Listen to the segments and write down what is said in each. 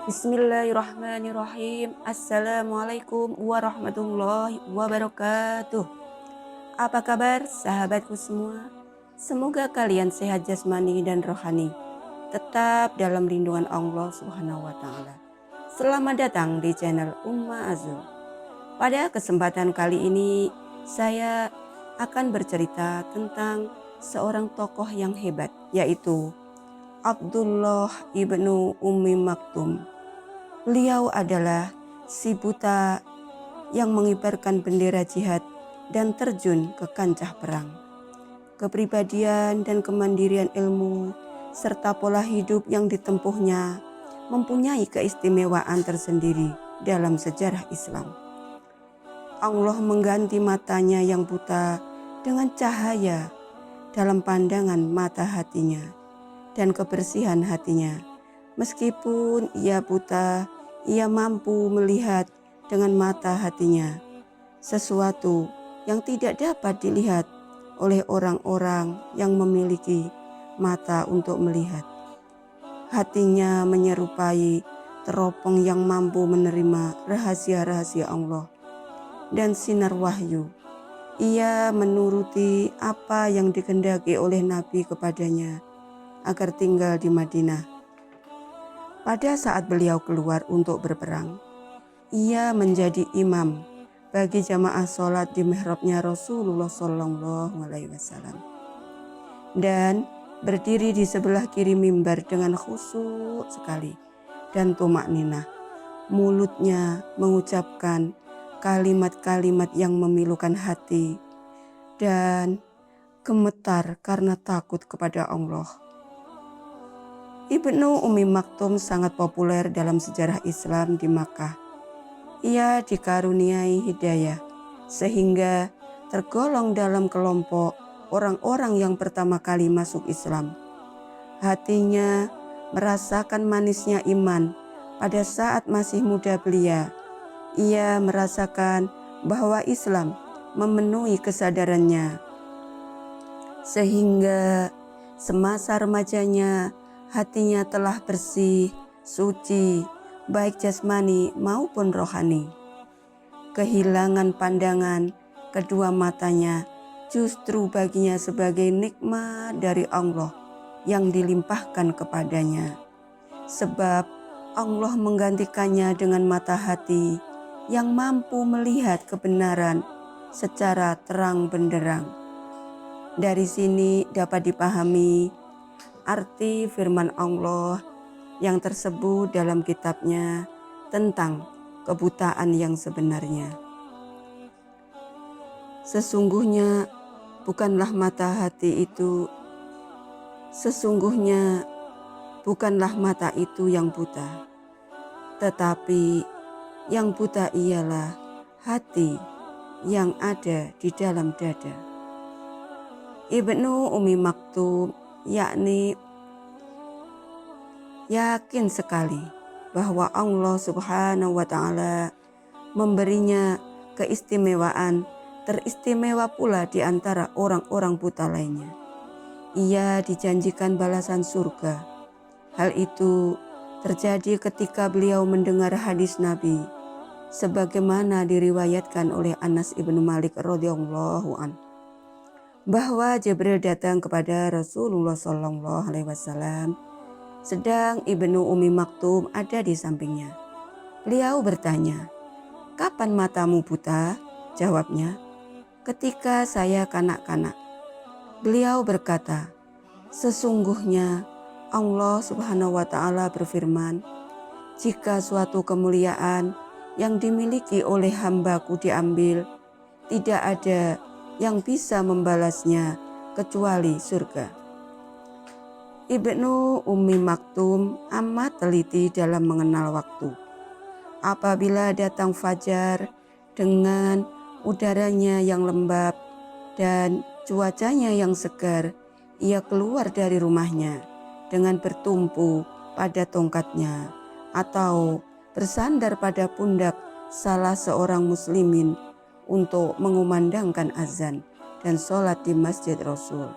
Bismillahirrahmanirrahim. Assalamualaikum warahmatullahi wabarakatuh. Apa kabar sahabatku semua? Semoga kalian sehat jasmani dan rohani, tetap dalam lindungan Allah Subhanahu wa taala. Selamat datang di channel Umma Azul. Pada kesempatan kali ini saya akan bercerita tentang seorang tokoh yang hebat, yaitu Abdullah ibnu Ummi Maktum. Beliau adalah si buta yang mengibarkan bendera jihad dan terjun ke kancah perang. Kepribadian dan kemandirian ilmu serta pola hidup yang ditempuhnya mempunyai keistimewaan tersendiri dalam sejarah Islam. Allah mengganti matanya yang buta dengan cahaya dalam pandangan mata hatinya dan kebersihan hatinya. Meskipun ia buta, ia mampu melihat dengan mata hatinya sesuatu yang tidak dapat dilihat oleh orang-orang yang memiliki mata untuk melihat. Hatinya menyerupai teropong yang mampu menerima rahasia-rahasia Allah dan sinar wahyu. Ia menuruti apa yang dikehendaki oleh Nabi kepadanya agar tinggal di Madinah. Pada saat beliau keluar untuk berperang, ia menjadi imam bagi jamaah sholat di mihrabnya Rasulullah Shallallahu Alaihi Wasallam dan berdiri di sebelah kiri mimbar dengan khusyuk sekali dan tumak ninah. Mulutnya mengucapkan kalimat-kalimat yang memilukan hati dan gemetar karena takut kepada Allah. Ibnu Ummi Maktum sangat populer dalam sejarah Islam di Makkah. Ia dikaruniai hidayah sehingga tergolong dalam kelompok orang-orang yang pertama kali masuk Islam. Hatinya merasakan manisnya iman pada saat masih muda belia. Ia merasakan bahwa Islam memenuhi kesadarannya sehingga semasa remajanya hatinya telah bersih, suci, baik jasmani maupun rohani. Kehilangan pandangan kedua matanya justru baginya sebagai nikmat dari Allah yang dilimpahkan kepadanya. Sebab Allah menggantikannya dengan mata hati yang mampu melihat kebenaran secara terang benderang. Dari sini dapat dipahami arti firman Allah yang tersebut dalam kitabnya tentang kebutaan yang sebenarnya. Sesungguhnya bukanlah mata itu yang buta, tetapi yang buta ialah hati yang ada di dalam dada. Ibnu Ummi Maktum yakni yakin sekali bahwa Allah Subhanahu wa taala memberinya keistimewaan teristimewa pula di antara orang-orang buta lainnya. Ia dijanjikan balasan surga. Hal itu terjadi ketika beliau mendengar hadis Nabi sebagaimana diriwayatkan oleh Anas ibnu Malik radhiyallahu anhu, bahwa Jibril datang kepada Rasulullah Shallallahu Alaihi Wasallam sedang Ibnu Ummi Maktum ada di sampingnya. Beliau bertanya, "Kapan matamu buta?" Jawabnya, "Ketika saya kanak-kanak." Beliau berkata, "Sesungguhnya Allah Subhanahu wa taala berfirman, jika suatu kemuliaan yang dimiliki oleh hambaku diambil, tidak ada yang bisa membalasnya kecuali surga." Ibnu Ummi Maktum amat teliti dalam mengenal waktu. Apabila datang fajar dengan udaranya yang lembab dan cuacanya yang segar, ia keluar dari rumahnya dengan bertumpu pada tongkatnya atau bersandar pada pundak salah seorang muslimin untuk mengumandangkan azan dan sholat di Masjid Rasul.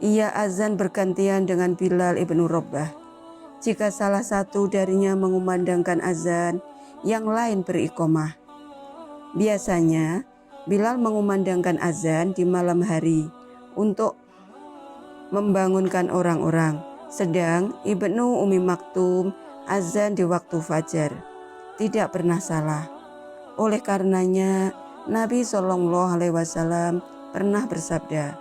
Ia azan bergantian dengan Bilal ibnu Rabah. jika salah satu darinya mengumandangkan azan, yang lain beriqomah. Biasanya Bilal mengumandangkan azan di malam hari untuk membangunkan orang-orang, sedang Ibnu Ummi Maktum azan di waktu fajar. Tidak pernah salah. Oleh karenanya Nabi SAW pernah bersabda,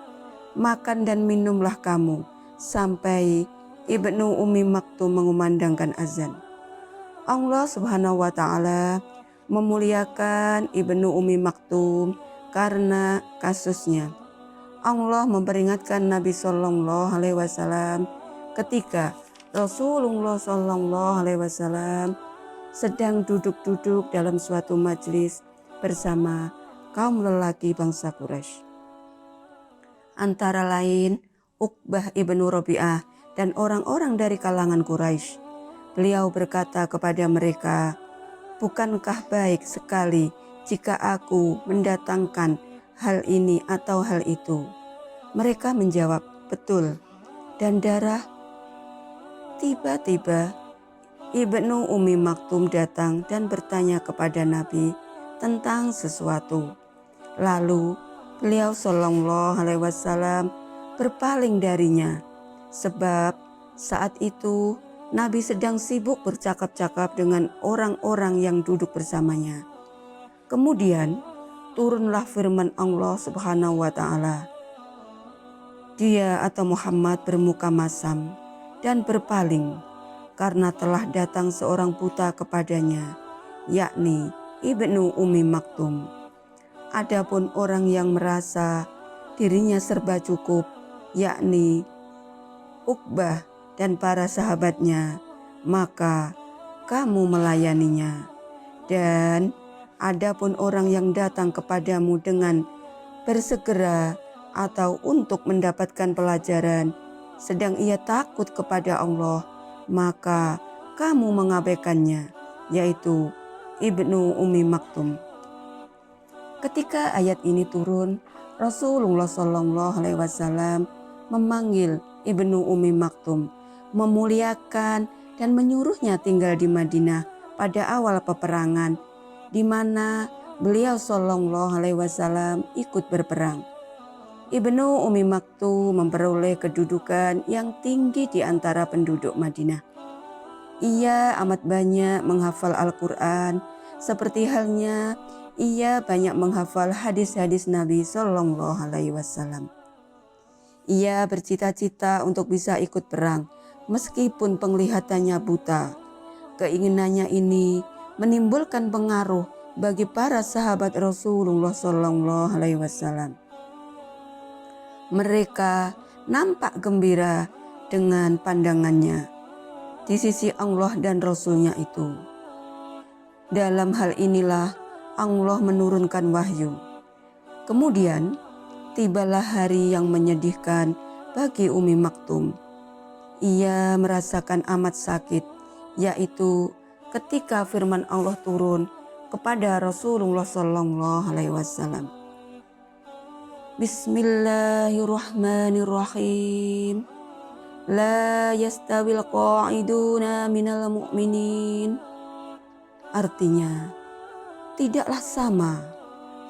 "Makan dan minumlah kamu sampai Ibnu Ummi Maktum mengumandangkan azan." Allah Subhanahu wa Ta'ala memuliakan Ibnu Ummi Maktum karena kasusnya. Allah memperingatkan Nabi SAW ketika Rasulullah SAW sedang duduk-duduk dalam suatu majelis bersama kaum lelaki bangsa Quraisy. Antara lain Uqbah ibnu Rabi'ah dan orang-orang dari kalangan Quraisy. Beliau berkata kepada mereka, "Bukankah baik sekali jika aku mendatangkan hal ini atau hal itu?" Mereka menjawab, "Betul." Dan darah. Tiba-tiba Ibnu Ummi Maktum datang dan bertanya kepada Nabi tentang sesuatu. Lalu beliau SAW berpaling darinya, sebab saat itu Nabi sedang sibuk bercakap-cakap dengan orang-orang yang duduk bersamanya. Kemudian turunlah firman Allah Subhanahu wa Ta'ala. Dia atau Muhammad bermuka masam dan berpaling karena telah datang seorang buta kepadanya, yakni Ibnu Ummi Maktum. Adapun orang yang merasa dirinya serba cukup, yakni Uqbah dan para sahabatnya, maka kamu melayaninya. Dan adapun orang yang datang kepadamu dengan bersegera atau untuk mendapatkan pelajaran, sedang ia takut kepada Allah, maka kamu mengabaikannya, yaitu Ibnu Ummi Maktum. Ketika ayat ini turun, Rasulullah SAW memanggil Ibnu Ummi Maktum, memuliakan dan menyuruhnya tinggal di Madinah pada awal peperangan, di mana beliau SAW ikut berperang. Ibnu Ummi Maktum memperoleh kedudukan yang tinggi di antara penduduk Madinah. Ia amat banyak menghafal Al-Quran, seperti halnya ia banyak menghafal hadis-hadis Nabi SAW. Ia bercita-cita untuk bisa ikut perang, meskipun penglihatannya buta. Keinginannya ini menimbulkan pengaruh bagi para sahabat Rasulullah SAW. Mereka nampak gembira dengan pandangannya di sisi Allah dan Rasulnya itu. Dalam hal inilah Allah menurunkan wahyu. Kemudian tibalah hari yang menyedihkan bagi Ummi Maktum. Ia merasakan amat sakit, yaitu ketika firman Allah turun kepada Rasulullah SAW. Bismillahirrahmanirrahim. La yastawil qa'iduna minal mu'minin. Artinya, tidaklah sama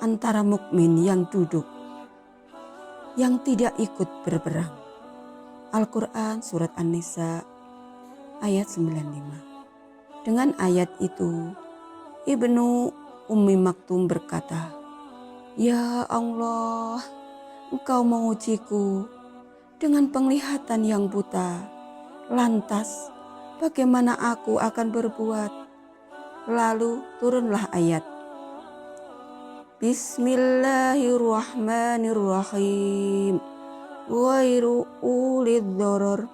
antara mukmin yang duduk, yang tidak ikut berperang. Al-Quran Surat An-Nisa ayat 95. Dengan ayat itu, Ibnu Ummi Maktum berkata, "Ya Allah, Engkau mengujiku dengan penglihatan yang buta. Lantas, bagaimana aku akan berbuat?" Lalu turunlah ayat, Bismillahirrahmanirrahim. Ghairu ulid doror.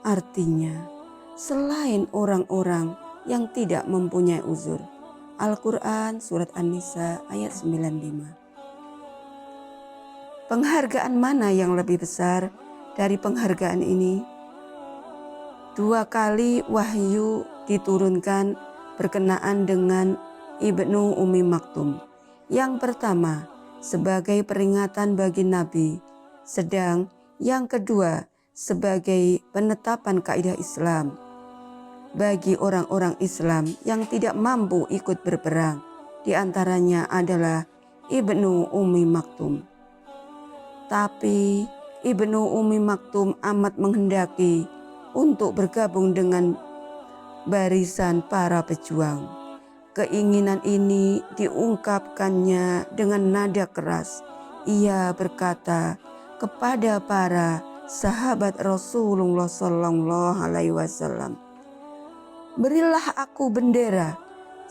Artinya, selain orang-orang yang tidak mempunyai uzur. Al-Quran Surat An-Nisa ayat 95. Penghargaan mana yang lebih besar dari penghargaan ini? 2 kali wahyu diturunkan berkenaan dengan Ibnu Ummi Maktum. Yang pertama sebagai peringatan bagi Nabi, sedang yang kedua sebagai penetapan kaidah Islam. bagi orang-orang Islam yang tidak mampu ikut berperang. Di antaranya adalah Ibnu Ummi Maktum. Tapi Ibnu Ummi Maktum amat menghendaki untuk bergabung dengan barisan para pejuang. Keinginan ini diungkapkannya dengan nada keras. Ia berkata kepada para sahabat Rasulullah Sallallahu Alaihi Wasallam, "Berilah aku bendera.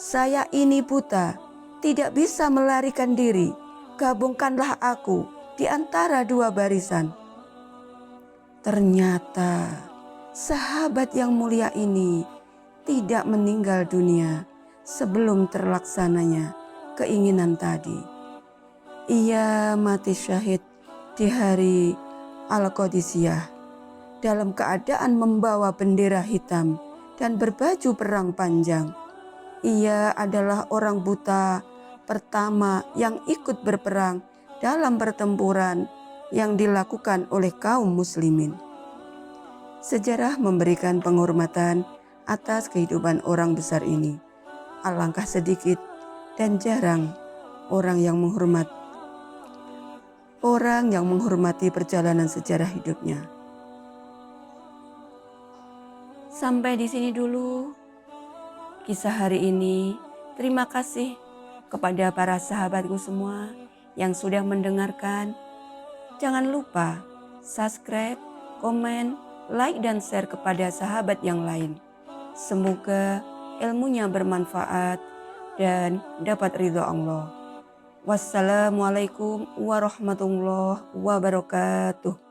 Saya ini buta, tidak bisa melarikan diri. Gabungkanlah aku di antara dua barisan." Ternyata sahabat yang mulia ini tidak meninggal dunia sebelum terlaksananya keinginan tadi. Ia mati syahid di hari Al-Qadisiyah dalam keadaan membawa bendera hitam dan berbaju perang panjang. Ia adalah orang buta pertama yang ikut berperang dalam pertempuran yang dilakukan oleh kaum muslimin. Sejarah memberikan penghormatan atas kehidupan orang besar ini. Alangkah sedikit dan jarang orang yang menghormati perjalanan sejarah hidupnya. Sampai di sini dulu kisah hari ini. Terima kasih kepada para sahabatku semua yang sudah mendengarkan. Jangan lupa subscribe, komen, like dan share kepada sahabat yang lain. Semoga ilmunya bermanfaat dan dapat ridho Allah. Wassalamualaikum warahmatullahi wabarakatuh.